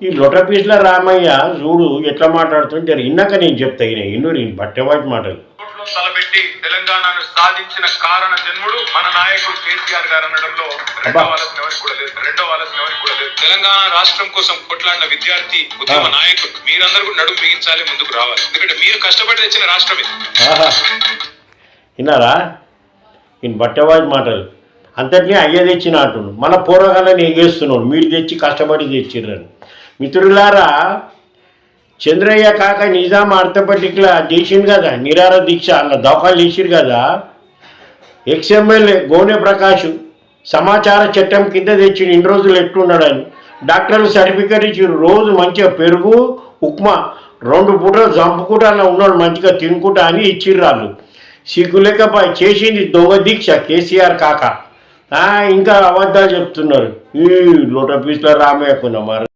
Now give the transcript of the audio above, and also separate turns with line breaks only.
ఈ లొటపీస్ల రామయ్య చూడు ఎట్లా మాట్లాడుతుంటే ఇన్నాక నేను చెప్తా ఈయన ఇన్నూరు బట్టెవాటి మాటలు
తలబెట్టి తెలంగాణను సాధించిన కారణ జన్ముడు మన నాయకుడు కేసీఆర్ గారు అనడంలో రెండో ఆలోచన ఎవరికి కూడా లేదు. తెలంగాణ రాష్ట్రం కోసం కొట్లాడిన విద్యార్థి ఉద్యమ నాయకుడు మీరందరూ కూడా నడుము బిగించాలి, ముందుకు రావాలి. ఎందుకంటే మీరు కష్టపడి తెచ్చిన రాష్ట్రం ఇది.
విన్నారా ఈయన బట్టెవాటి మాటలు అంతటినీ అయ్య తెచ్చిన అంటున్నాడు. మన పూర్వకాలని ఎగేస్తున్నాడు మీరు తెచ్చి కష్టపడి తెచ్చిర్రని. మిత్రులారా, చంద్రయ్య కాక నిజాం అర్థపట్టికల చేసిండు కదా నిరార దీక్ష అలా దోకాలు చేసిరు కదా. ఎక్స్ఎమ్మెల్యే గోనె ప్రకాష్ సమాచార చట్టం కింద తెచ్చిన ఇన్ని రోజులు ఎట్లున్నాడని డాక్టర్లు సర్టిఫికేట్ ఇచ్చారు. రోజు మంచిగా పెరుగు ఉప్మా 2 పూటలు చంపుకుంటా అలా ఉన్నాడు మంచిగా తినుకుంటా అని ఇచ్చిర్రు వాళ్ళు. సిగ్గులేకపోయి చేసింది దొంగ దీక్ష కేసీఆర్ కాక ఇంకా అబద్ధాలు చెప్తున్నారు. ఈ లోటపీస్ల రామయ్య కొన్న